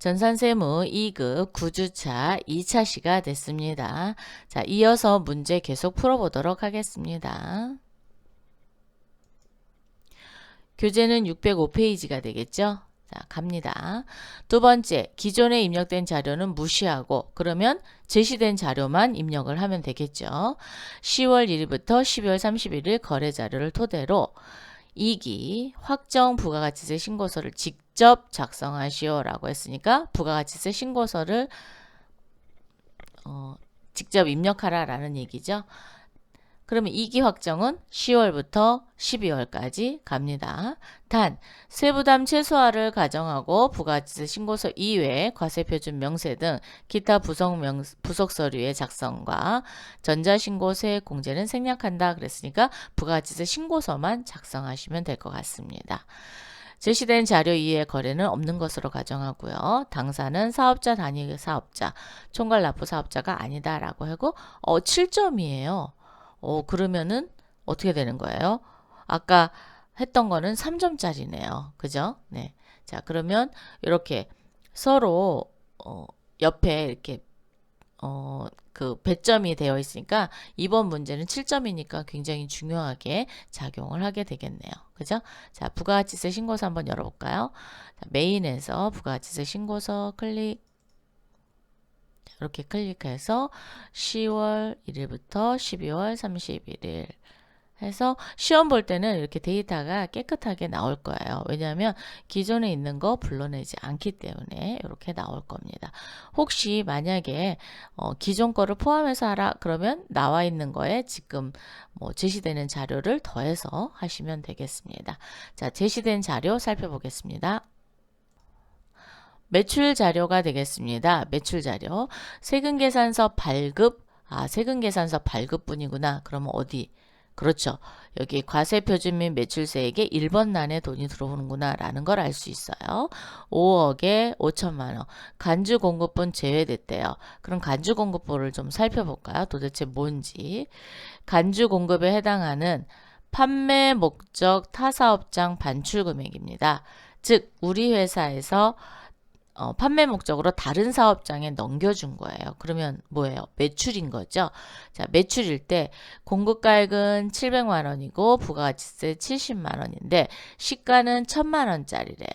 전산세무 2급 9주차 2차 시가 됐습니다. 자, 이어서 문제 계속 풀어보도록 하겠습니다. 교재는 605페이지가 되겠죠? 자, 갑니다. 두 번째, 기존에 입력된 자료는 무시하고 그러면 제시된 자료만 입력을 하면 되겠죠. 10월 1일부터 12월 31일 거래 자료를 토대로 2기 확정 부가가치세 신고서를 직접 작성하시오 라고 했으니까 부가가치세 신고서를 직접 입력하라 라는 얘기죠. 그러면 2기 확정은 10월부터 12월까지 갑니다. 단 세부담 최소화를 가정하고 부가가치세 신고서 이외에 과세표준 명세 등 기타 부속 서류의 작성과 전자신고세 공제는 생략한다 그랬으니까 부가가치세 신고서만 작성하시면 될 것 같습니다. 제시된 자료 이외의 거래는 없는 것으로 가정하고요. 당사는 사업자 단위 사업자, 총괄 납부 사업자가 아니다라고 하고 7점이에요. 그러면은 어떻게 되는 거예요? 아까 했던 거는 3점짜리네요. 그죠? 네. 자, 그러면 이렇게 서로 옆에 이렇게 그 배점이 되어 있으니까 이번 문제는 7점이니까 굉장히 중요하게 작용을 하게 되겠네요. 그죠? 자, 부가가치세 신고서 한번 열어볼까요? 자, 메인에서 부가가치세 신고서 클릭. 이렇게 클릭해서 10월 1일부터 12월 31일 해서 시험 볼 때는 이렇게 데이터가 깨끗하게 나올 거예요. 왜냐하면 기존에 있는 거 불러내지 않기 때문에 이렇게 나올 겁니다. 혹시 만약에 기존 거를 포함해서 하라 그러면 나와 있는 거에 지금 제시되는 자료를 더해서 하시면 되겠습니다. 자, 제시된 자료 살펴보겠습니다. 매출 자료가 되겠습니다. 매출 자료. 세금계산서 발급. 세금계산서 발급뿐이구나. 그러면 어디? 그렇죠. 여기 과세표준 및 매출세액에 1번 란에 돈이 들어오는구나 라는 걸 알 수 있어요. 5억에 5천만 원. 간주공급분 제외됐대요. 그럼 간주공급분을 좀 살펴볼까요? 도대체 뭔지. 간주공급에 해당하는 판매 목적 타사업장 반출금액입니다. 즉 우리 회사에서 판매 목적으로 다른 사업장에 넘겨준 거예요. 그러면 뭐예요? 매출인 거죠. 자, 매출일 때 공급가액은 700만 원이고 부가가치세 70만 원인데 시가는 1000만 원짜리래요.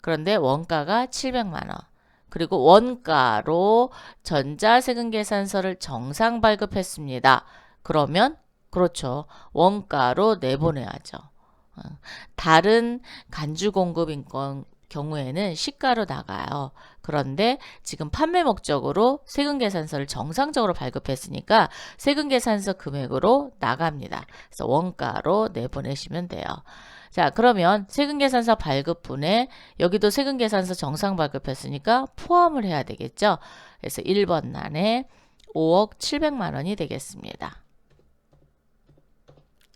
그런데 원가가 700만 원. 그리고 원가로 전자세금계산서를 정상 발급했습니다. 그러면 그렇죠. 원가로 내보내야죠. 다른 간주공급인 경우에는 시가로 나가요. 그런데 지금 판매 목적으로 세금계산서를 정상적으로 발급했으니까 세금계산서 금액으로 나갑니다. 그래서 원가로 내보내시면 돼요. 자, 그러면 세금계산서 발급분에 여기도 세금계산서 정상 발급했으니까 포함을 해야 되겠죠. 그래서 1번 란에 5억 700만 원이 되겠습니다.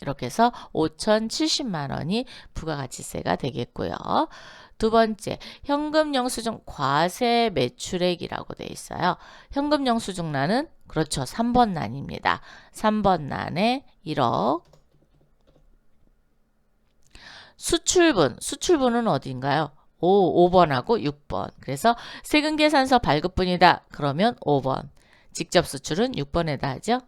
이렇게 해서 5,070만 원이 부가가치세가 되겠고요. 두 번째, 현금 영수증 과세 매출액이라고 되어 있어요. 현금 영수증란은 그렇죠. 3번 란입니다. 3번 란에 1억. 수출분은 어디인가요? 5번하고 6번. 그래서 세금계산서 발급분이다. 그러면 5번. 직접 수출은 6번에다 하죠.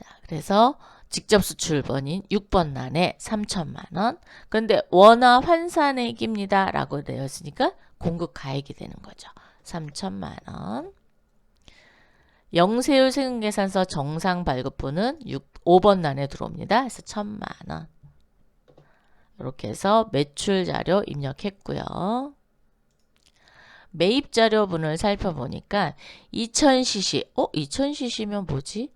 자, 그래서 직접 수출번인 6번 란에 3천만 원. 그런데 원화 환산액입니다. 라고 되어 있으니까 공급가액이 되는 거죠. 3천만 원. 영세율 세금계산서 정상 발급분은 5번 란에 들어옵니다. 그래서 1000만 원. 이렇게 해서 매출 자료 입력했고요. 매입 자료분을 살펴보니까 2000cc. 2000cc면 뭐지?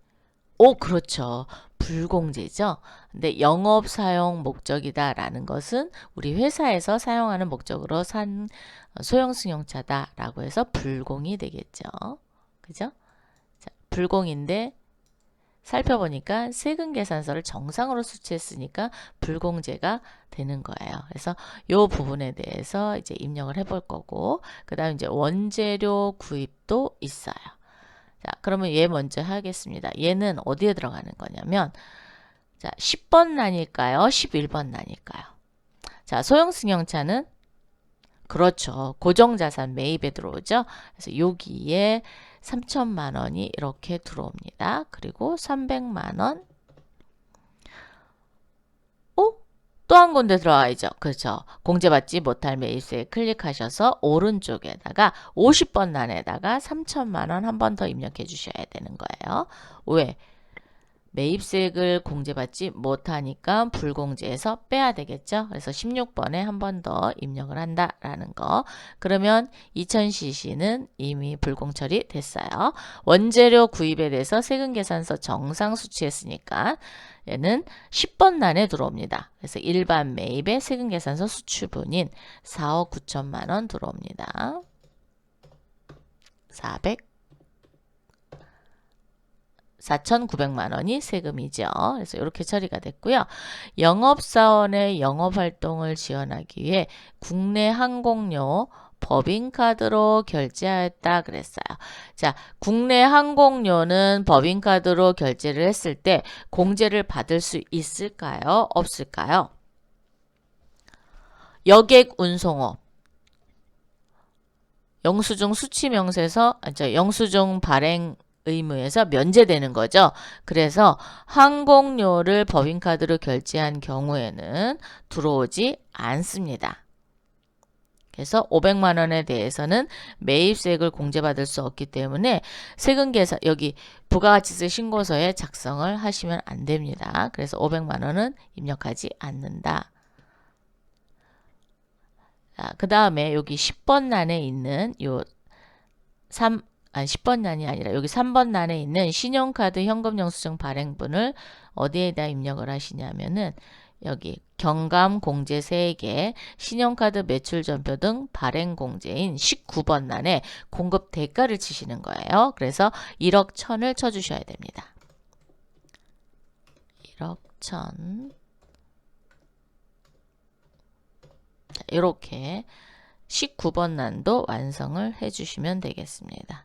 그렇죠. 불공제죠. 근데 영업 사용 목적이다 라는 것은 우리 회사에서 사용하는 목적으로 산 소형 승용차다 라고 해서 불공이 되겠죠. 그죠? 자, 불공인데 살펴보니까 세금계산서를 정상으로 수취했으니까 불공제가 되는 거예요. 그래서 이 부분에 대해서 이제 입력을 해볼 거고, 그 다음 이제 원재료 구입도 있어요. 자, 그러면 얘 먼저 하겠습니다. 얘는 어디에 들어가는 거냐면, 자, 10번 란일까요? 11번 란일까요? 자, 소형 승용차는 그렇죠. 고정자산 매입에 들어오죠. 그래서 여기에 3천만 원이 이렇게 들어옵니다. 그리고 300만 원. 또 한 군데 들어와야죠. 그렇죠. 공제받지 못할 매입세에 클릭하셔서 오른쪽에다가 50번 난에다가 3천만 원 한 번 더 입력해 주셔야 되는 거예요. 왜? 매입세액을 공제받지 못하니까 불공제에서 빼야 되겠죠. 그래서 16번에 한 번 더 입력을 한다라는 거. 그러면 2000cc는 이미 불공처리 됐어요. 원재료 구입에 대해서 세금계산서 정상 수취했으니까 얘는 10번 난에 들어옵니다. 그래서 일반 매입의 세금계산서 수취분인 4억 9천만 원 들어옵니다. 4,900만 원이 세금이죠. 그래서 이렇게 처리가 됐고요. 영업사원의 영업활동을 지원하기 위해 국내 항공료 법인카드로 결제하였다 그랬어요. 자, 국내 항공료는 법인카드로 결제를 했을 때 공제를 받을 수 있을까요? 없을까요? 여객 운송업. 영수증 수취명세서, 영수증 발행 의무에서 면제되는 거죠. 그래서 항공료를 법인카드로 결제한 경우에는 들어오지 않습니다. 그래서 500만 원에 대해서는 매입세액을 공제받을 수 없기 때문에 세금계산 여기 부가가치세 신고서에 작성을 하시면 안 됩니다. 그래서 500만 원은 입력하지 않는다. 그 다음에 여기 10번 난에 있는 요 10번 난이 아니라 여기 3번 난에 있는 신용카드 현금영수증 발행분을 어디에다 입력을 하시냐면은 여기 경감공제세액에 신용카드 매출전표 등 발행공제인 19번 난에 공급 대가를 치시는 거예요. 그래서 1억 1000을 쳐주셔야 됩니다. 1억 1000 이렇게 19번 난도 완성을 해주시면 되겠습니다.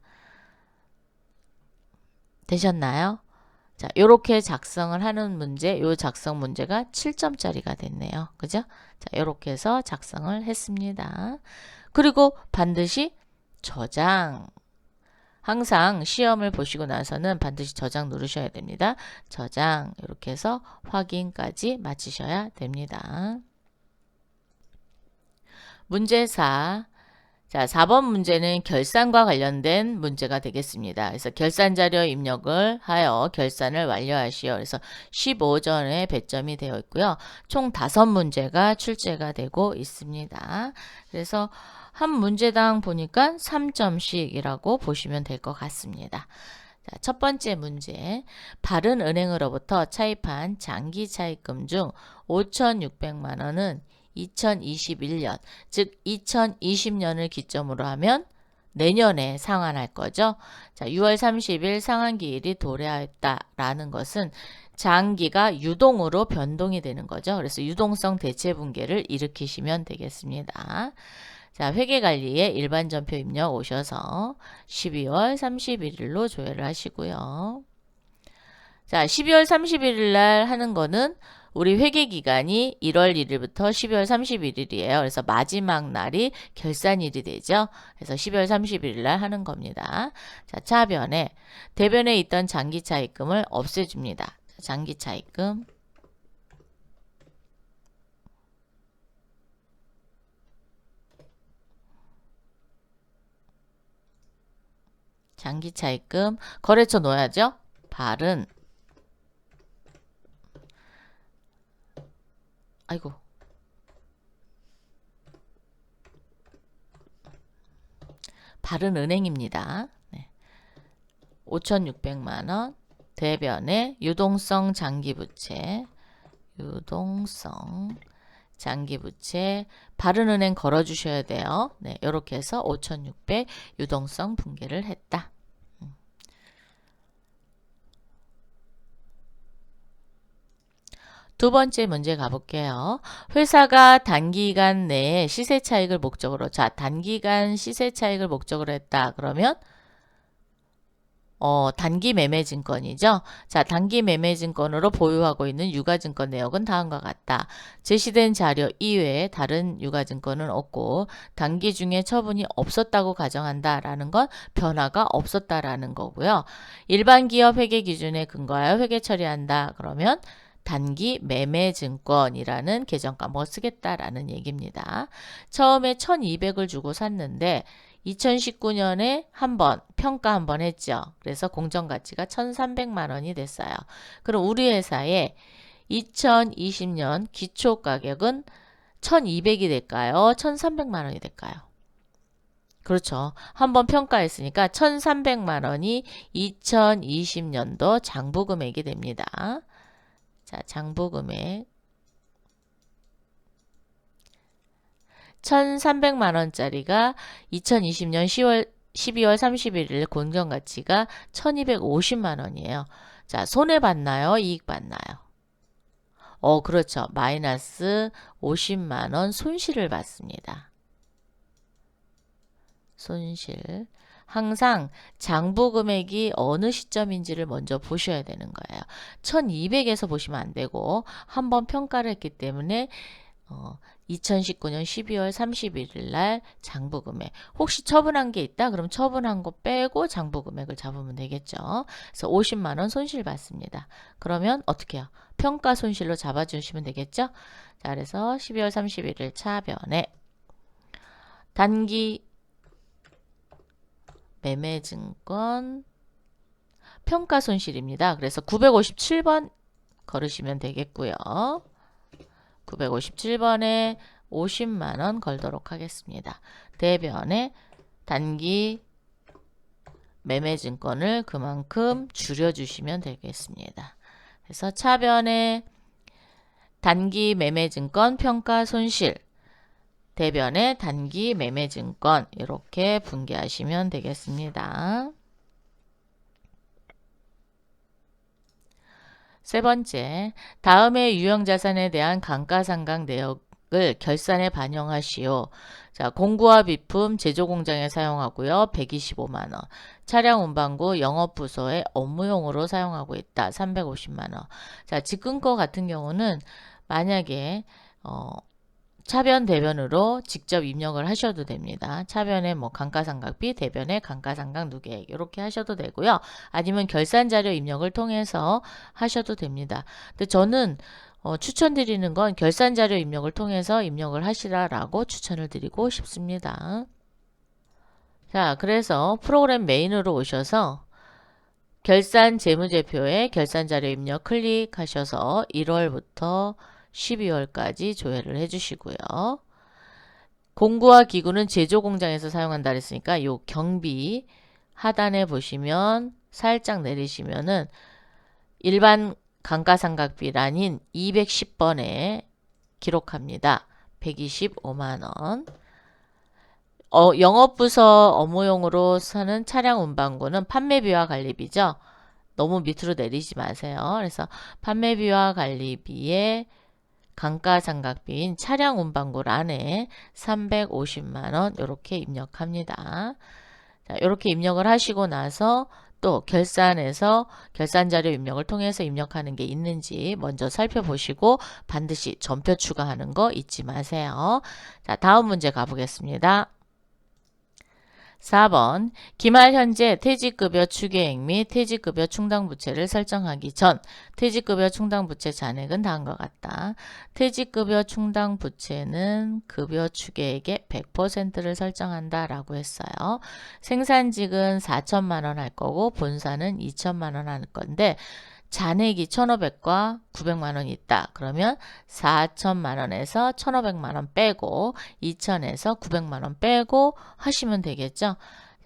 되셨나요? 자, 요렇게 작성을 하는 문제, 요 작성 문제가 7점짜리가 됐네요. 그죠? 자, 요렇게 해서 작성을 했습니다. 그리고 반드시 저장. 항상 시험을 보시고 나서는 반드시 저장 누르셔야 됩니다. 저장, 이렇게 해서 확인까지 마치셔야 됩니다. 문제 4. 자, 4번 문제는 결산과 관련된 문제가 되겠습니다. 그래서 결산자료 입력을 하여 결산을 완료하시오. 그래서 15점의 배점이 되어 있고요. 총 5문제가 출제가 되고 있습니다. 그래서 한 문제당 보니까 3점씩이라고 보시면 될 것 같습니다. 자, 첫 번째 문제. 바른은행으로부터 차입한 장기 차입금 중 5,600만 원은 2021년, 즉 2020년을 기점으로 하면 내년에 상환할 거죠. 자, 6월 30일 상환기일이 도래하였다라는 것은 장기가 유동으로 변동이 되는 거죠. 그래서 유동성 대체분계를 일으키시면 되겠습니다. 자, 회계관리에 일반전표 입력 오셔서 12월 31일로 조회를 하시고요. 자, 12월 31일 날 하는 거는 우리 회계기간이 1월 1일부터 12월 31일이에요. 그래서 마지막 날이 결산일이 되죠. 그래서 12월 31일 날 하는 겁니다. 자, 차변에 대변에 있던 장기차입금을 없애줍니다. 장기차입금. 장기차입금. 거래처 놓아야죠. 발은 아이고. 바른은행입니다. 네. 5,600만 원. 대변에 유동성 장기부채. 유동성 장기부채. 바른은행 걸어주셔야 돼요. 네, 이렇게 해서 5,600 유동성 분계를 했다. 두 번째 문제 가볼게요. 회사가 단기간 내에 시세 차익을 목적으로, 자, 단기간 시세 차익을 목적으로 했다. 그러면 단기 매매증권이죠. 자, 단기 매매증권으로 보유하고 있는 유가증권 내역은 다음과 같다. 제시된 자료 이외에 다른 유가증권은 없고 단기 중에 처분이 없었다고 가정한다라는 건 변화가 없었다라는 거고요. 일반 기업 회계 기준에 근거하여 회계 처리한다. 그러면 단기 매매증권이라는 계정과 뭐 쓰겠다라는 얘기입니다. 처음에 1200을 주고 샀는데 2019년에 한번 평가 한번 했죠. 그래서 공정가치가 1300만 원이 됐어요. 그럼 우리 회사의 2020년 기초가격은 1200이 될까요? 1300만 원이 될까요? 그렇죠. 한번 평가했으니까 1300만 원이 2020년도 장부금액이 됩니다. 자, 장부금액 1300만 원짜리가 2020년 12월 31일 공정가치가 1250만 원이에요. 자, 손해봤나요? 이익 봤나요? 그렇죠. 마이너스 50만 원 손실을 봤습니다. 손실. 항상 장부 금액이 어느 시점인지를 먼저 보셔야 되는 거예요. 1200에서 보시면 안 되고 한번 평가를 했기 때문에 2019년 12월 31일 날 장부 금액. 혹시 처분한 게 있다? 그럼 처분한 거 빼고 장부 금액을 잡으면 되겠죠. 그래서 50만 원 손실 받습니다. 그러면 어떻게 해요? 평가 손실로 잡아주시면 되겠죠. 자, 그래서 12월 31일 차변에 단기 매매증권 평가 손실입니다. 그래서 957번 걸으시면 되겠고요. 957번에 50만원 걸도록 하겠습니다. 대변에 단기 매매증권을 그만큼 줄여주시면 되겠습니다. 그래서 차변에 단기 매매증권 평가 손실, 대변에 단기 매매증권 이렇게 분개하시면 되겠습니다. 세 번째, 다음의 유형자산에 대한 감가상각 내역을 결산에 반영하시오. 자, 공구와 비품 제조공장에 사용하고요. 125만원. 차량 운반구 영업부서에 업무용으로 사용하고 있다. 350만원. 자, 직근거 같은 경우는 만약에 차변 대변으로 직접 입력을 하셔도 됩니다. 차변에 뭐 감가상각비, 대변에 감가상각 누계액 이렇게 하셔도 되고요. 아니면 결산자료 입력을 통해서 하셔도 됩니다. 근데 저는 추천드리는 건 결산자료 입력을 통해서 입력을 하시라라고 추천을 드리고 싶습니다. 자, 그래서 프로그램 메인으로 오셔서 결산 재무제표에 결산자료 입력 클릭하셔서 1월부터 12월까지 조회를 해주시고요. 공구와 기구는 제조공장에서 사용한다 그랬으니까 이 경비 하단에 보시면 살짝 내리시면은 일반 감가상각비란인 210번에 기록합니다. 125만원. 영업부서 업무용으로 쓰는 차량 운반구는 판매비와 관리비죠. 너무 밑으로 내리지 마세요. 그래서 판매비와 관리비에 감가상각비인 차량 운반구란에 350만원 이렇게 입력합니다. 자, 이렇게 입력을 하시고 나서 또 결산에서 결산자료 입력을 통해서 입력하는 게 있는지 먼저 살펴보시고 반드시 전표 추가하는 거 잊지 마세요. 자, 다음 문제 가보겠습니다. 4번 기말 현재 퇴직급여 추계액 및 퇴직급여 충당부채를 설정하기 전 퇴직급여 충당부채 잔액은 다음과 같다. 퇴직급여 충당부채는 급여 추계액의 100%를 설정한다 라고 했어요. 생산직은 4천만원 할 거고 본사는 2천만원 할 건데 잔액이 1,500과 900만원 있다. 그러면 4천만원에서 1,500만원 빼고 2천에서 900만원 빼고 하시면 되겠죠.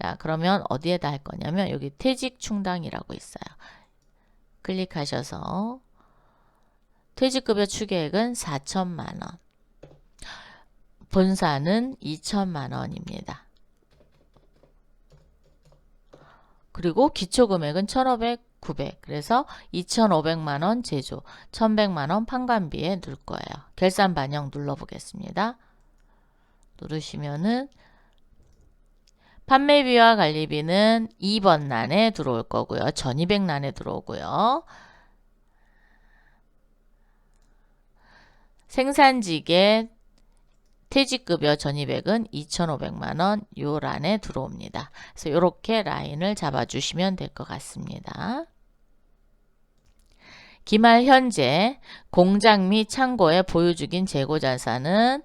자, 그러면 어디에다 할 거냐면 여기 퇴직충당이라고 있어요. 클릭하셔서 퇴직급여 추계액은 4천만원, 본사는 2천만원입니다. 그리고 기초금액은 1,500, 900. 그래서 2,500만원 제조, 1,100만원 판관비에 넣을 거예요. 결산 반영 눌러보겠습니다. 누르시면은 판매비와 관리비는 2번 란에 들어올 거고요. 1200란에 들어오고요. 생산직의 퇴직급여 1200은 2500만원 요 란에 들어옵니다. 그래서 이렇게 라인을 잡아주시면 될 것 같습니다. 기말 현재 공장 및 창고에 보유 중인 재고자산은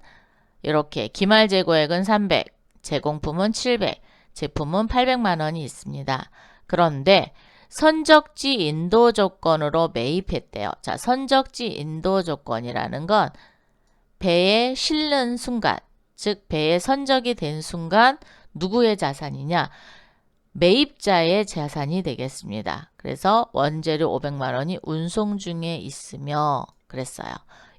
이렇게 기말 재고액은 300, 제공품은 700, 제품은 800만원이 있습니다. 그런데 선적지 인도 조건으로 매입했대요. 자, 선적지 인도 조건이라는 건 배에 실는 순간, 즉 배에 선적이 된 순간 누구의 자산이냐? 매입자의 자산이 되겠습니다. 그래서 원재료 500만원이 운송 중에 있으며 그랬어요.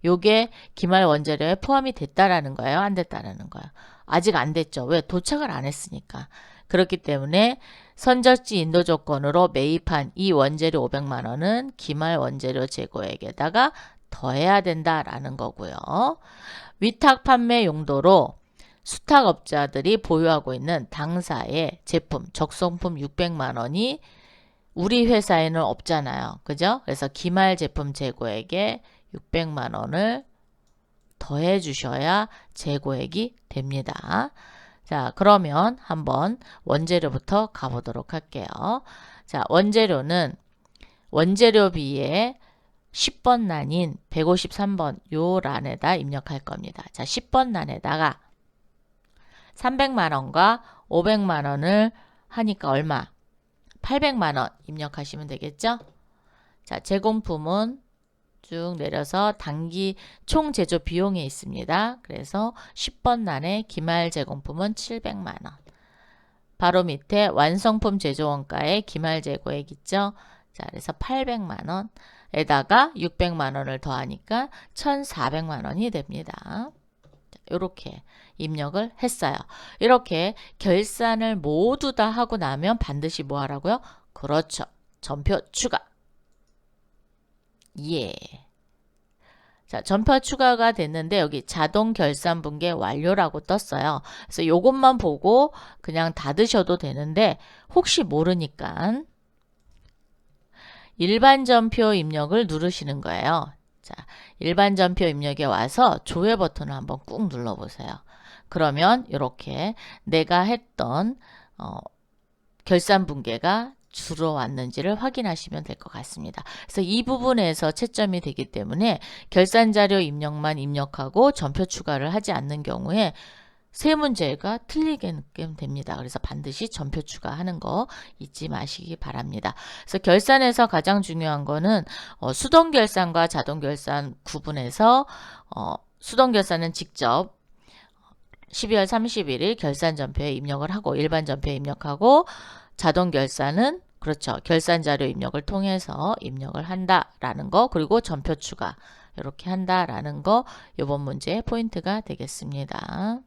요게 기말 원재료에 포함이 됐다라는 거예요? 안 됐다라는 거예요? 아직 안 됐죠. 왜? 도착을 안 했으니까. 그렇기 때문에 선적지 인도 조건으로 매입한 이 원재료 500만원은 기말 원재료 재고액에다가 더해야 된다라는 거고요. 위탁 판매 용도로 수탁업자들이 보유하고 있는 당사의 제품, 적성품 600만원이 우리 회사에는 없잖아요. 그죠? 그래서 기말 제품 재고액에 600만원을 더해 주셔야 재고액이 됩니다. 자, 그러면 한번 원재료부터 가보도록 할게요. 자, 원재료는 원재료비에 10번 란인 153번 요 란에다 입력할 겁니다. 자, 10번 란에다가 300만원과 500만원을 하니까 얼마? 800만원 입력하시면 되겠죠? 자, 제공품은 쭉 내려서 단기 총 제조 비용에 있습니다. 그래서 10번 란에 기말 제공품은 700만원. 바로 밑에 완성품 제조 원가에 기말 재고액 있죠? 자, 그래서 800만원에다가 600만원을 더하니까 1400만원이 됩니다. 이렇게 입력을 했어요. 이렇게 결산을 모두 다 하고 나면 반드시 뭐 하라고요? 그렇죠. 전표 추가. 예. 자, 전표 추가가 됐는데 여기 자동 결산 분계 완료라고 떴어요. 그래서 요것만 보고 그냥 닫으셔도 되는데 혹시 모르니까 일반 전표 입력을 누르시는 거예요. 자, 일반 전표 입력에 와서 조회 버튼을 한번 꾹 눌러보세요. 그러면 이렇게 내가 했던 결산 분계가 들어왔는지를 확인하시면 될 것 같습니다. 그래서 이 부분에서 채점이 되기 때문에 결산자료 입력만 입력하고 전표 추가를 하지 않는 경우에 세 문제가 틀리게 됩니다. 그래서 반드시 전표 추가하는 거 잊지 마시기 바랍니다. 그래서 결산에서 가장 중요한 거는 수동 결산과 자동 결산 구분해서 수동 결산은 직접 12월 31일 결산 전표에 입력을 하고 일반 전표에 입력하고 자동 결산은 그렇죠. 결산 자료 입력을 통해서 입력을 한다라는 거 그리고 전표 추가 이렇게 한다라는 거 이번 문제의 포인트가 되겠습니다.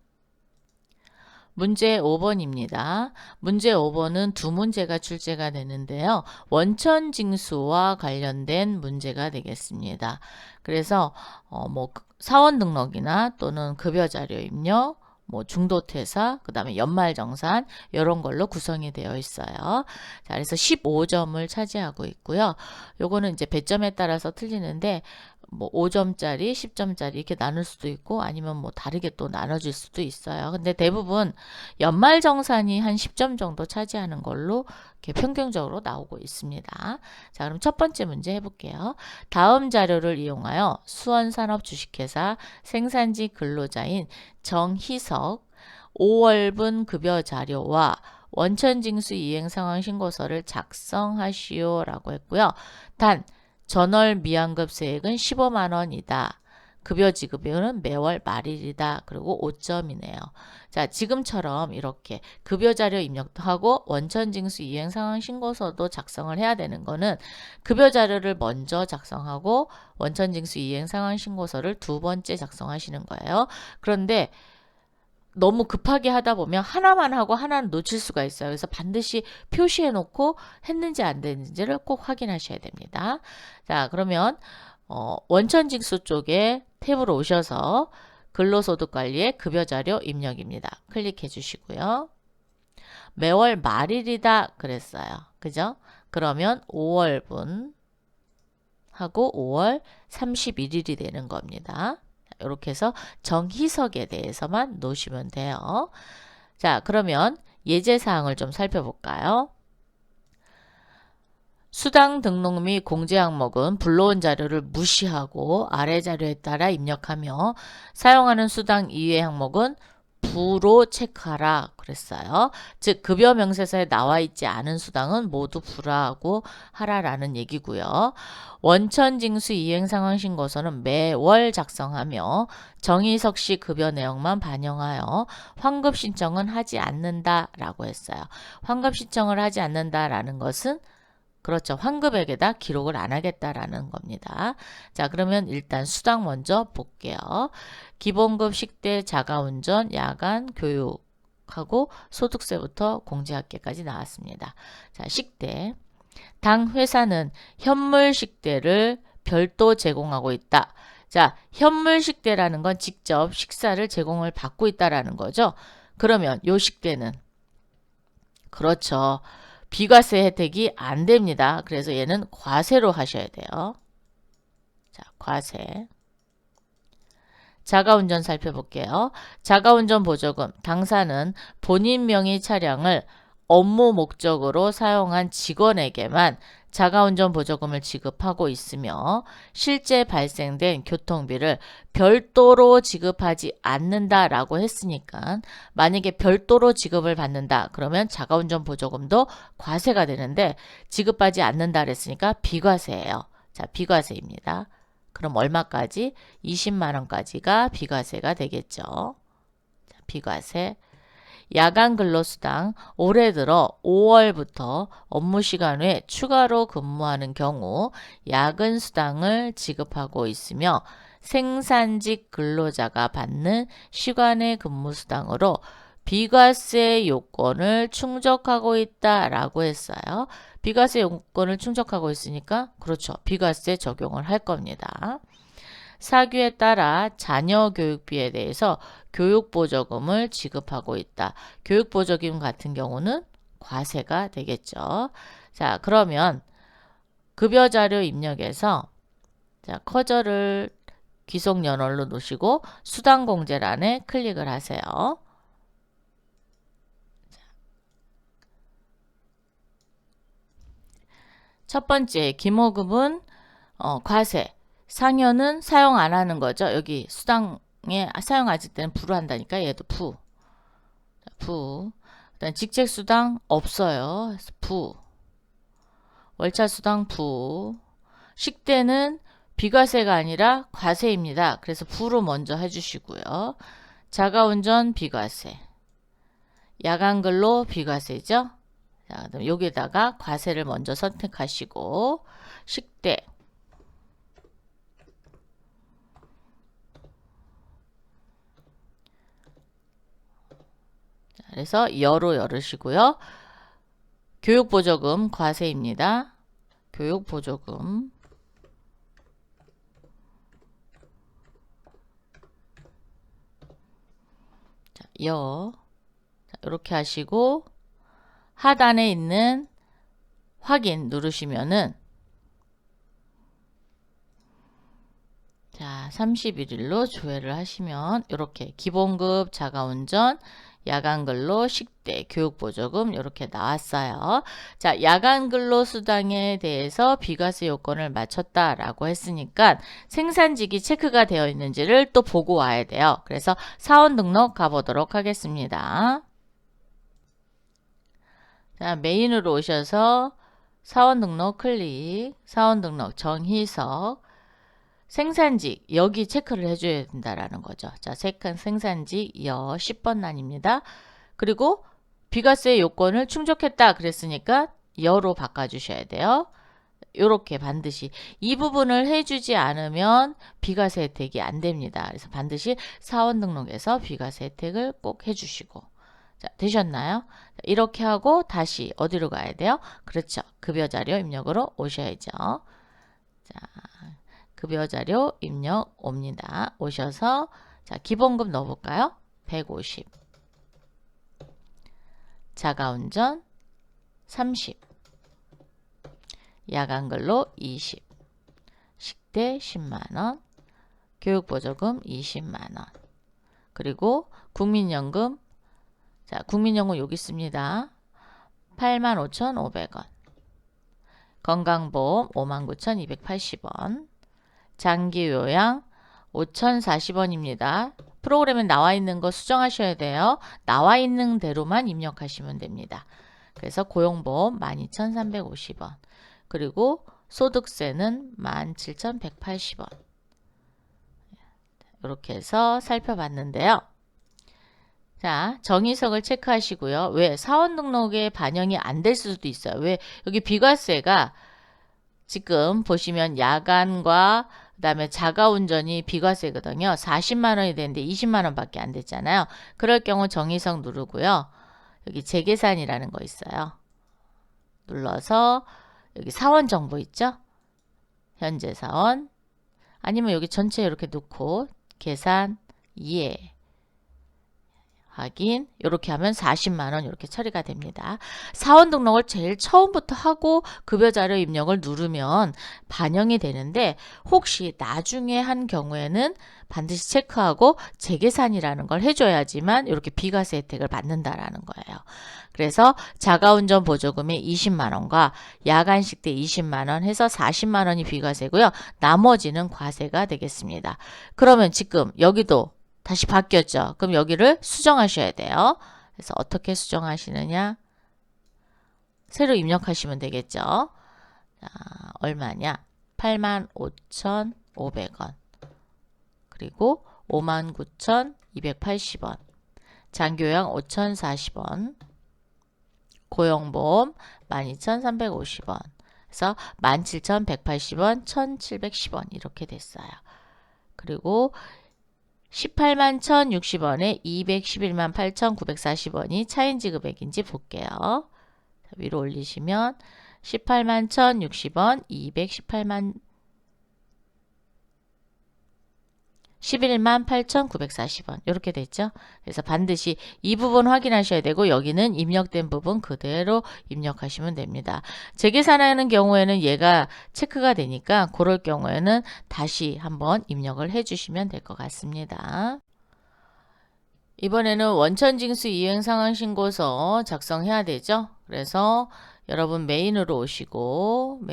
문제 5번입니다. 문제 5번은 두 문제가 출제가 되는데요. 원천징수와 관련된 문제가 되겠습니다. 그래서 뭐 사원 등록이나 또는 급여자료 입력, 뭐 중도퇴사, 그 다음에 연말정산 이런 걸로 구성이 되어 있어요. 자, 그래서 15점을 차지하고 있고요. 요거는 이제 배점에 따라서 틀리는데 뭐 5점짜리, 10점짜리 이렇게 나눌 수도 있고 아니면 뭐 다르게 또 나눠질 수도 있어요. 근데 대부분 연말정산이 한 10점 정도 차지하는 걸로 이렇게 평균적으로 나오고 있습니다. 자, 그럼 첫 번째 문제 해볼게요. 다음 자료를 이용하여 수원산업 주식회사 생산지 근로자인 정희석 5월분 급여 자료와 원천징수 이행 상황 신고서를 작성하시오 라고 했고요. 단 전월 미환급 세액은 15만원이다. 급여 지급일은 매월 말일이다. 그리고 5점이네요. 자, 지금처럼 이렇게 급여 자료 입력도 하고 원천징수 이행 상황 신고서도 작성을 해야 되는 거는 급여 자료를 먼저 작성하고 원천징수 이행 상황 신고서를 두 번째 작성하시는 거예요. 그런데 너무 급하게 하다 보면 하나만 하고 하나는 놓칠 수가 있어요. 그래서 반드시 표시해 놓고 했는지 안 됐는지를 꼭 확인하셔야 됩니다. 자, 그러면 원천징수 쪽에 탭으로 오셔서 근로소득관리의 급여자료 입력입니다. 클릭해 주시고요. 매월 말일이다 그랬어요. 그죠? 그러면 5월분 하고 5월 31일이 되는 겁니다. 이렇게 해서 정희석에 대해서만 놓으시면 돼요. 자, 그러면 예제사항을 좀 살펴볼까요? 수당 등록 및 공제 항목은 불러온 자료를 무시하고 아래 자료에 따라 입력하며 사용하는 수당 이외 항목은 부로 체크하라 그랬어요. 즉 급여 명세서에 나와 있지 않은 수당은 모두 부라고 하라라는 얘기고요. 원천징수 이행상황신고서는 매월 작성하며 정희석 씨 급여 내용만 반영하여 환급 신청은 하지 않는다라고 했어요. 환급 신청을 하지 않는다라는 것은 그렇죠. 환급액에다 기록을 안 하겠다라는 겁니다. 자, 그러면 일단 수당 먼저 볼게요. 기본급, 식대, 자가운전, 야간, 교육하고 소득세부터 공제학계까지 나왔습니다. 자, 식대. 당 회사는 현물 식대를 별도 제공하고 있다. 자, 현물 식대라는 건 직접 식사를 제공을 받고 있다라는 거죠. 그러면 요 식대는 그렇죠. 비과세 혜택이 안 됩니다. 그래서 얘는 과세로 하셔야 돼요. 자, 과세. 자가운전 살펴볼게요. 자가운전 보조금. 당사는 본인 명의 차량을 업무 목적으로 사용한 직원에게만 자가운전 보조금을 지급하고 있으며 실제 발생된 교통비를 별도로 지급하지 않는다라고 했으니까 만약에 별도로 지급을 받는다 그러면 자가운전 보조금도 과세가 되는데 지급하지 않는다 그랬으니까 비과세예요. 자, 비과세입니다. 그럼 얼마까지? 20만 원까지가 비과세가 되겠죠. 자, 비과세. 야간 근로수당 올해 들어 5월부터 업무시간 외 추가로 근무하는 경우 야근 수당을 지급하고 있으며 생산직 근로자가 받는 시간의 근무수당으로 비과세 요건을 충족하고 있다라고 했어요. 비과세 요건을 충족하고 있으니까 그렇죠. 비과세 적용을 할 겁니다. 사규에 따라 자녀 교육비에 대해서 교육보조금을 지급하고 있다. 교육보조금 같은 경우는 과세가 되겠죠. 자, 그러면 급여자료 입력에서 자, 커저를 귀속연월로 놓으시고 수당공제란에 클릭을 하세요. 첫 번째 기모금은 과세. 상여는 사용 안 하는 거죠. 여기 수당에 사용하실 때는 부로 한다니까 얘도 부. 부. 그다음 직책수당 없어요. 그래서 부. 월차수당 부. 식대는 비과세가 아니라 과세입니다. 그래서 부로 먼저 해주시고요. 자가운전 비과세. 야간근로 비과세죠. 자, 그럼 여기다가 과세를 먼저 선택하시고 식대. 그래서 여로 열으시고요. 교육보조금 과세입니다. 교육보조금. 자, 이렇게 하시고 하단에 있는 확인 누르시면은 자, 31일로 조회를 하시면 이렇게 기본급, 자가운전, 야간근로, 식대, 교육보조금 이렇게 나왔어요. 자, 야간근로수당에 대해서 비과세 요건을 맞췄다라고 했으니까 생산직이 체크가 되어 있는지를 또 보고 와야 돼요. 그래서 사원 등록 가보도록 하겠습니다. 자, 메인으로 오셔서 사원 등록 클릭, 사원 등록 정희석, 생산직 여기 체크를 해줘야 된다라는 거죠. 자, 생산직 여 10번 난입니다. 그리고 비과세 요건을 충족했다 그랬으니까 여로 바꿔주셔야 돼요. 이렇게 반드시 이 부분을 해주지 않으면 비과세 혜택이 안 됩니다. 그래서 반드시 사원 등록에서 비과세 혜택을 꼭 해주시고 자, 되셨나요? 이렇게 하고 다시 어디로 가야 돼요? 그렇죠. 급여자료 입력으로 오셔야죠. 자, 급여자료 입력 옵니다. 오셔서 자, 기본급 넣어볼까요? 150. 자가운전 30, 야간근로 20, 식대 10만원, 교육보조금 20만원, 그리고 국민연금, 자, 국민연금 여기 있습니다. 85,500원, 건강보험 59,280원, 장기요양 5,040원입니다. 프로그램에 나와 있는 거 수정하셔야 돼요. 나와 있는 대로만 입력하시면 됩니다. 그래서 고용보험 12,350원, 그리고 소득세는 17,180원. 이렇게 해서 살펴봤는데요. 자, 정의석을 체크하시고요. 왜? 사원 등록에 반영이 안 될 수도 있어요. 왜? 여기 비과세가 지금 보시면 야간과 그다음에 자가운전이 비과세거든요. 40만 원이 되는데 20만 원밖에 안 됐잖아요. 그럴 경우 정의석 누르고요. 여기 재계산이라는 거 있어요. 눌러서 여기 사원 정보 있죠? 현재 사원. 아니면 여기 전체 이렇게 놓고 계산, 이해, 확인, 이렇게 하면 40만 원 이렇게 처리가 됩니다. 사원 등록을 제일 처음부터 하고 급여자료 입력을 누르면 반영이 되는데 혹시 나중에 한 경우에는 반드시 체크하고 재계산이라는 걸 해줘야지만 이렇게 비과세 혜택을 받는다라는 거예요. 그래서 자가운전 보조금이 20만 원과 야간식대 20만 원 해서 40만 원이 비과세고요. 나머지는 과세가 되겠습니다. 그러면 지금 여기도 다시 바뀌었죠. 그럼 여기를 수정하셔야 돼요. 그래서 어떻게 수정하시느냐? 새로 입력하시면 되겠죠. 자, 얼마냐? 85,500원. 그리고 59,280원. 장교양 5,040원. 고용보험 12,350원. 그래서 17,180원, 1,710원 이렇게 됐어요. 그리고 18만 1,060원에 211만 8,940원이 차인지 금액인지 볼게요. 위로 올리시면 18만 1,060원, 11만 8,940원 이렇게 됐죠. 그래서 반드시 이 부분 확인하셔야 되고 여기는 입력된 부분 그대로 입력하시면 됩니다. 재계산하는 경우에는 얘가 체크가 되니까 그럴 경우에는 다시 한번 입력을 해주시면 될 것 같습니다. 이번에는 원천징수 이행상황신고서 작성해야 되죠. 그래서 여러분 메인으로 오시면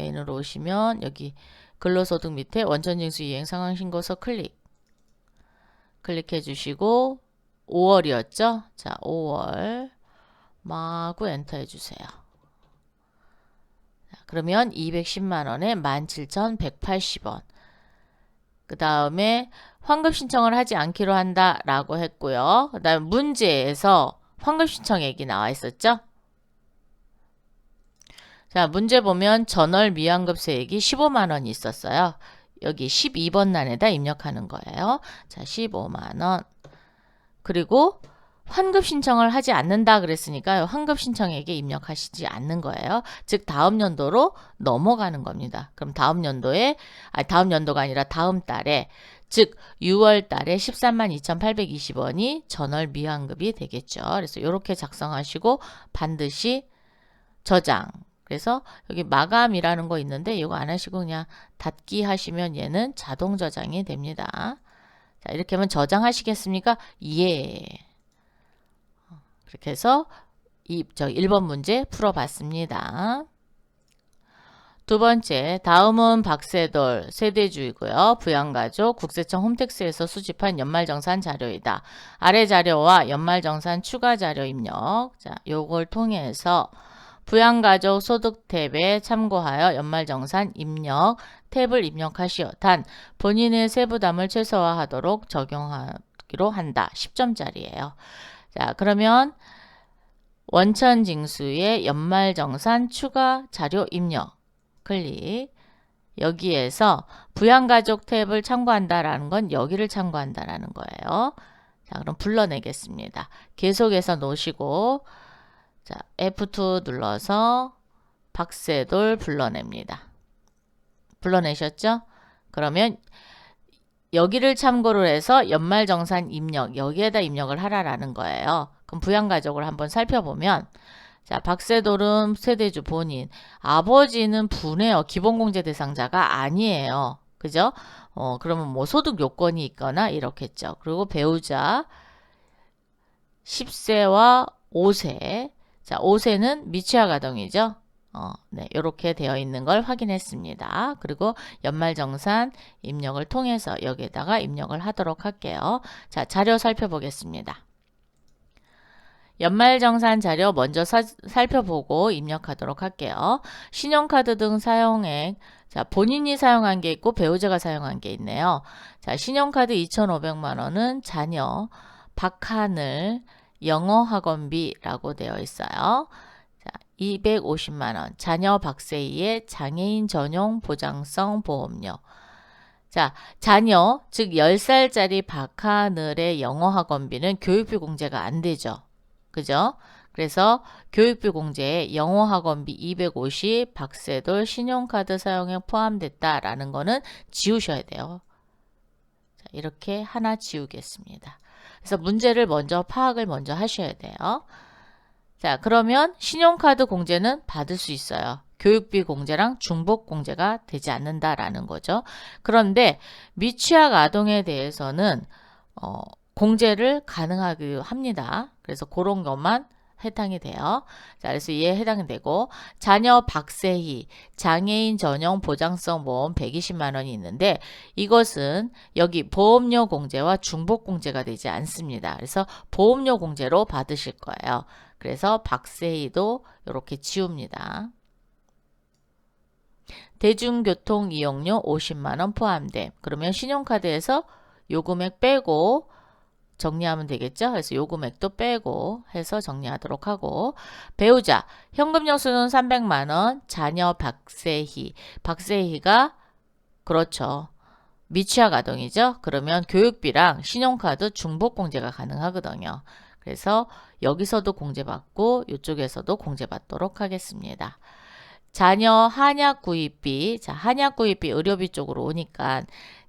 여기 근로소득 밑에 원천징수 이행상황신고서 클릭해 주시고 5월이었죠. 자, 5월 마구 엔터 해주세요. 그러면 210만 원에 17,180원. 그 다음에 환급 신청을 하지 않기로 한다라고 했고요. 그 다음에 문제에서 환급 신청액이 나와 있었죠. 자, 문제 보면 전월 미환급세액이 15만 원이 있었어요. 여기 12번 란에다 입력하는 거예요. 자, 15만 원. 그리고 환급 신청을 하지 않는다 그랬으니까 환급 신청액에 입력하시지 않는 거예요. 즉 다음 연도로 넘어가는 겁니다. 그럼 다음 연도에 다음 연도가 아니라 다음 달에 즉 6월 달에 13만 2,820원이 전월 미환급이 되겠죠. 그래서 이렇게 작성하시고 반드시 저장. 그래서 여기 마감이라는 거 있는데 이거 안 하시고 그냥 닫기 하시면 얘는 자동 저장이 됩니다. 자, 이렇게 하면 저장하시겠습니까? 예. 그렇게 해서 1번 문제 풀어봤습니다. 두 번째, 다음은 박세돌 세대주이고요. 부양가족 국세청 홈택스에서 수집한 연말정산 자료이다. 아래 자료와 연말정산 추가 자료 입력. 자, 요걸 통해서 부양가족 소득 탭에 참고하여 연말정산 입력 탭을 입력하시오. 단 본인의 세부담을 최소화하도록 적용하기로 한다. 10점짜리예요. 자, 그러면 원천징수의 연말정산 추가 자료 입력 클릭. 여기에서 부양가족 탭을 참고한다라는 건 여기를 참고한다라는 거예요. 자, 그럼 불러내겠습니다. 계속해서 놓으시고 자, F2 눌러서 박세돌 불러냅니다. 불러내셨죠? 그러면 여기를 참고로 해서 연말정산 입력, 여기에다 입력을 하라라는 거예요. 그럼 부양가족을 한번 살펴보면 자, 박세돌은 세대주 본인, 아버지는 분해요. 기본공제 대상자가 아니에요. 그죠? 그러면 뭐 소득 요건이 있거나 이렇겠죠. 그리고 배우자 10세와 5세. 자, 5세는 미취학 아동이죠. 네, 이렇게 되어 있는 걸 확인했습니다. 그리고 연말정산 입력을 통해서 여기에다가 입력을 하도록 할게요. 자, 자료 살펴보겠습니다. 연말정산 자료 먼저 살펴보고 입력하도록 할게요. 신용카드 등 사용액, 자, 본인이 사용한 게 있고 배우자가 사용한 게 있네요. 자, 신용카드 2,500만 원은 자녀 박하늘 영어학원비라고 되어 있어요. 자, 250만 원 자녀 박세희의 장애인 전용 보장성 보험료. 자, 자녀 즉 10살짜리 박하늘의 영어학원비는 교육비 공제가 안 되죠. 그죠? 그래서 교육비 공제에 영어학원비 250, 박세돌 신용카드 사용액 포함됐다라는 거는 지우셔야 돼요. 자, 이렇게 하나 지우겠습니다. 그래서 문제를 먼저 파악을 먼저 하셔야 돼요. 자, 그러면 신용카드 공제는 받을 수 있어요. 교육비 공제랑 중복 공제가 되지 않는다라는 거죠. 그런데 미취학 아동에 대해서는 공제를 가능하게 합니다. 그래서 그런 것만 해당이 돼요. 자, 그래서 이에 해당이 되고 자녀 박세희 장애인 전용 보장성 보험 120만 원이 있는데 이것은 여기 보험료 공제와 중복 공제가 되지 않습니다. 그래서 보험료 공제로 받으실 거예요. 그래서 박세희도 이렇게 지웁니다. 대중교통 이용료 50만 원 포함됨. 그러면 신용카드에서 요 금액 빼고 정리하면 되겠죠? 그래서 요 금액도 빼고 해서 정리하도록 하고 배우자 현금 영수증 300만 원 자녀 박세희 박세희가 그렇죠. 미취학 아동이죠? 그러면 교육비랑 신용카드 중복 공제가 가능하거든요. 그래서 여기서도 공제받고 이쪽에서도 공제받도록 하겠습니다. 자녀 한약 구입비, 자, 한약 구입비 의료비 쪽으로 오니까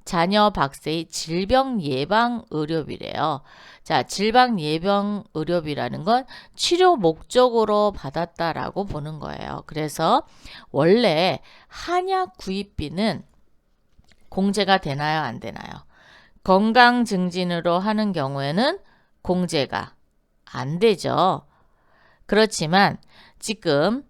자녀 박세희 질병 예방 의료비래요. 자, 질병 예방 의료비라는 건 치료 목적으로 받았다라고 보는 거예요. 그래서 원래 한약 구입비는 공제가 되나요? 안 되나요? 건강 증진으로 하는 경우에는 공제가 안 되죠. 그렇지만 지금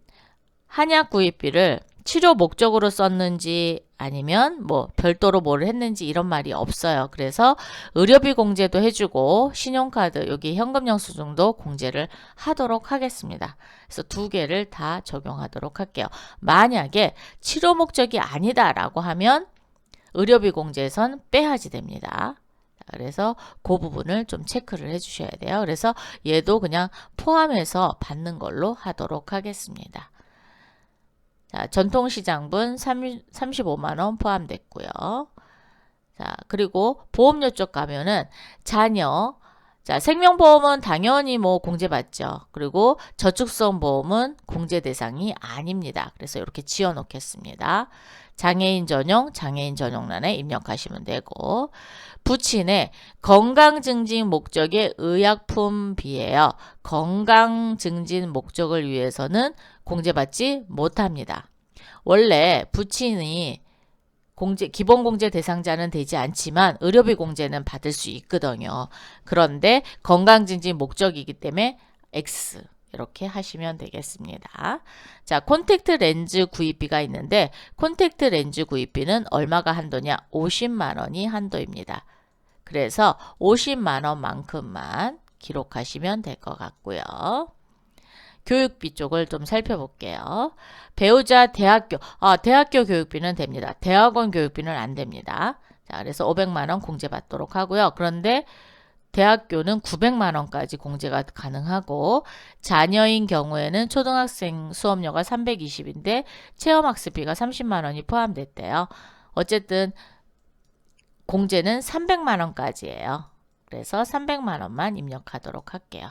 한약 구입비를 치료 목적으로 썼는지 아니면 뭐 별도로 뭘 했는지 이런 말이 없어요. 그래서 의료비 공제도 해주고 신용카드 여기 현금 영수증도 공제를 하도록 하겠습니다. 그래서 두 개를 다 적용하도록 할게요. 만약에 치료 목적이 아니다라고 하면 의료비 공제에선 빼야지 됩니다. 그래서 그 부분을 좀 체크를 해주셔야 돼요. 그래서 얘도 그냥 포함해서 받는 걸로 하도록 하겠습니다. 자, 전통시장분 35만 원 포함됐고요. 자, 그리고 보험료 쪽 가면은 자녀, 자, 생명보험은 당연히 뭐 공제받죠. 그리고 저축성 보험은 공제 대상이 아닙니다. 그래서 이렇게 지어 놓겠습니다. 장애인 전용란에 입력하시면 되고 부친의 건강증진 목적의 의약품비예요. 건강증진 목적을 위해서는 공제받지 못합니다. 원래 부친이 기본공제 대상자는 되지 않지만 의료비 공제는 받을 수 있거든요. 그런데 건강증진 목적이기 때문에 X 이렇게 하시면 되겠습니다. 자, 콘택트 렌즈 구입비가 있는데 콘택트 렌즈 구입비는 얼마가 한도냐? 50만 원이 한도입니다. 그래서 50만 원만큼만 기록하시면 될 것 같고요. 교육비 쪽을 좀 살펴볼게요. 배우자 대학교 교육비는 됩니다. 대학원 교육비는 안 됩니다. 자, 그래서 500만 원 공제받도록 하고요. 그런데 대학교는 900만 원까지 공제가 가능하고 자녀인 경우에는 초등학생 수업료가 320인데 체험학습비가 30만 원이 포함됐대요. 어쨌든 공제는 300만 원까지예요. 그래서 300만 원만 입력하도록 할게요.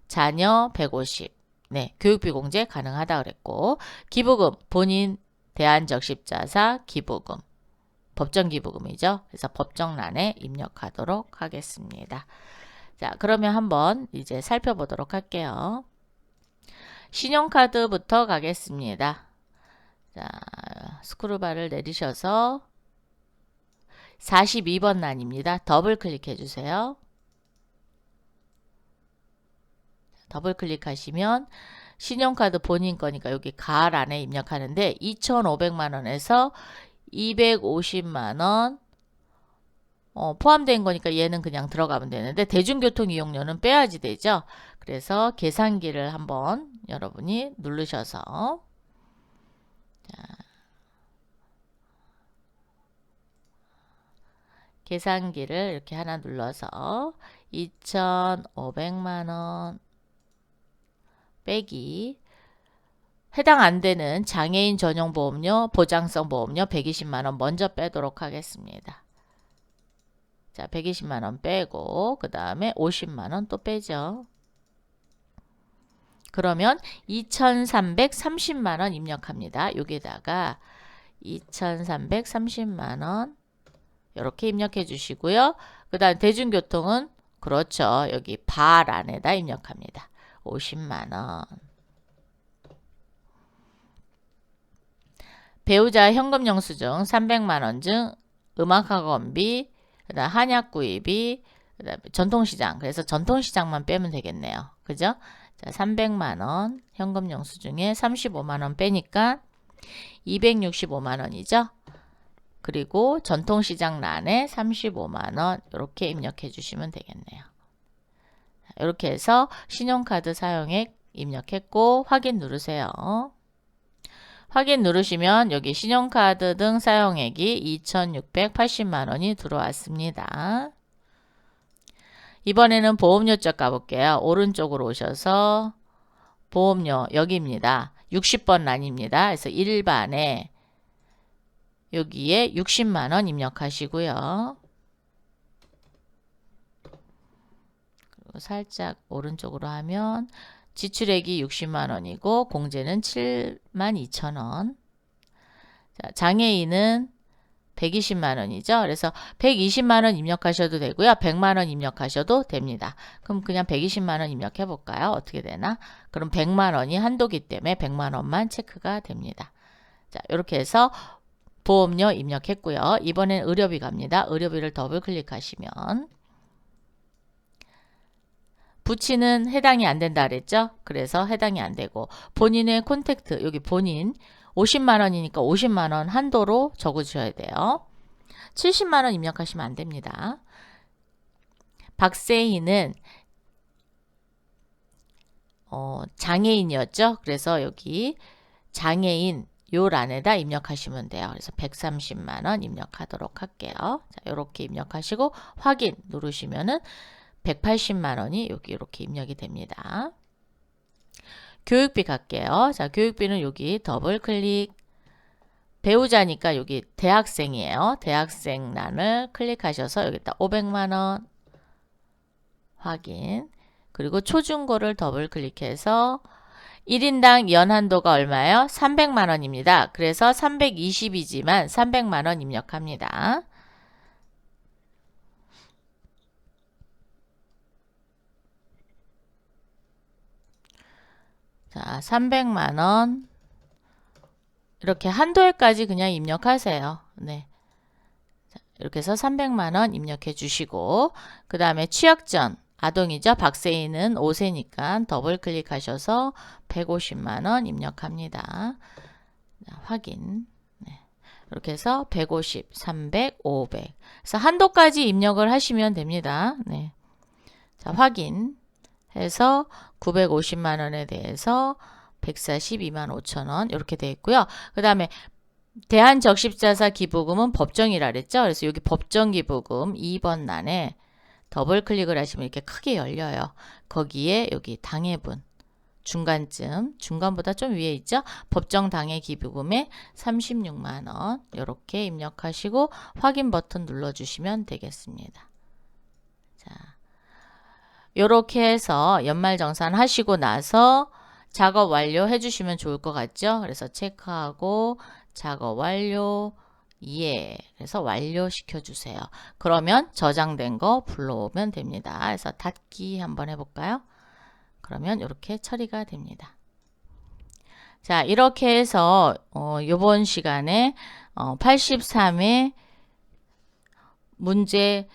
자녀 150. 네, 교육비 공제 가능하다 그랬고 기부금 본인 대한적십자사 기부금 법정기부금이죠. 그래서 법정란에 입력하도록 하겠습니다. 자, 그러면 한번 이제 살펴보도록 할게요. 신용카드부터 가겠습니다. 자, 스크롤바를 내리셔서 42번 란입니다. 더블 클릭해 주세요. 더블 클릭하시면 신용카드 본인 거니까 여기 갈 안에 입력하는데 2,500만원에서 250만원 포함된 거니까 얘는 그냥 들어가면 되는데 대중교통 이용료는 빼야지 되죠. 그래서 계산기를 한번 여러분이 누르셔서 자, 계산기를 이렇게 하나 눌러서 2,500만원 빼기 해당 안 되는 장애인 전용 보험료, 보장성 보험료 120만원 먼저 빼도록 하겠습니다. 자, 120만원 빼고 그 다음에 50만원 또 빼죠. 그러면 2,330만원 입력합니다. 여기다가 2,330만원 이렇게 입력해 주시고요. 그 다음 대중교통은 그렇죠. 여기 발 안에다 입력합니다. 50만원. 배우자 현금 영수증 300만원 중 음악학원비, 그다음 한약 구입이, 그다음에 전통시장. 그래서 전통시장만 빼면 되겠네요. 그죠? 자, 300만원 현금 영수증에 35만원 빼니까 265만원이죠. 그리고 전통시장란에 35만원 이렇게 입력해 주시면 되겠네요. 이렇게 해서 신용카드 사용액 입력했고 확인 누르세요. 확인 누르시면 여기 신용카드 등 사용액이 2,680만원이 들어왔습니다. 이번에는 보험료적 가볼게요. 오른쪽으로 오셔서 보험료 여기입니다. 60번 란입니다. 그래서 일반에 여기에 60만원 입력하시고요. 그리고 살짝 오른쪽으로 하면 지출액이 60만원이고 공제는 72,000원. 자, 장애인은 120만원이죠. 그래서 120만원 입력하셔도 되고요. 100만원 입력하셔도 됩니다. 그럼 그냥 120만원 입력해 볼까요? 어떻게 되나? 그럼 100만원이 한도기 때문에 100만원만 체크가 됩니다. 자, 이렇게 해서 보험료 입력했고요. 이번엔 의료비 갑니다. 의료비를 더블 클릭하시면 부치는 해당이 안 된다 그랬죠? 그래서 해당이 안 되고 본인의 콘택트 여기 본인 50만원이니까 50만원 한도로 적어주셔야 돼요. 70만원 입력하시면 안 됩니다. 박세희는 장애인이었죠? 그래서 여기 장애인 요 란에다 입력하시면 돼요. 그래서 130만원 입력하도록 할게요. 자, 이렇게 입력하시고 확인 누르시면은 180만원이 여기 이렇게 입력이 됩니다. 교육비 갈게요. 자, 교육비는 여기 더블 클릭. 배우자니까 여기 대학생이에요. 대학생란을 클릭하셔서 여기다 500만원 확인. 그리고 초중고를 더블 클릭해서 1인당 연한도가 얼마예요? 300만원입니다. 그래서 320이지만 300만원 입력합니다. 자, 300만원 이렇게 한도에까지 그냥 입력하세요. 네. 자, 이렇게 해서 300만원 입력해 주시고 그 다음에 취약전 아동이죠. 박세희는 5세니까 더블 클릭하셔서 150만원 입력합니다. 자, 확인. 네. 이렇게 해서 150, 300, 500. 그래서 한도까지 입력을 하시면 됩니다. 네. 자, 확인 해서 950만원에 대해서 142만 5천원 이렇게 되어 있고요. 그 다음에 대한적십자사 기부금은 법정이라 그랬죠. 그래서 여기 법정기부금 2번 란에 더블 클릭을 하시면 이렇게 크게 열려요. 거기에 여기 당해분 중간쯤 중간보다 좀 위에 있죠. 법정 당해 기부금에 36만원 이렇게 입력하시고 확인 버튼 눌러주시면 되겠습니다. 자, 이렇게 해서 연말정산 하시고 나서 작업 완료 해주시면 좋을 것 같죠. 그래서 체크하고 작업 완료 예. 그래서 완료시켜 주세요. 그러면 저장된 거 불러오면 됩니다. 그래서 닫기 한번 해볼까요? 그러면 이렇게 처리가 됩니다. 자, 이렇게 해서 이번 시간에 83회 문제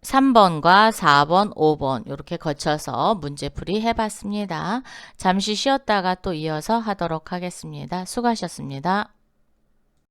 3번과 4번, 5번 이렇게 거쳐서 문제풀이 해봤습니다. 잠시 쉬었다가 또 이어서 하도록 하겠습니다. 수고하셨습니다.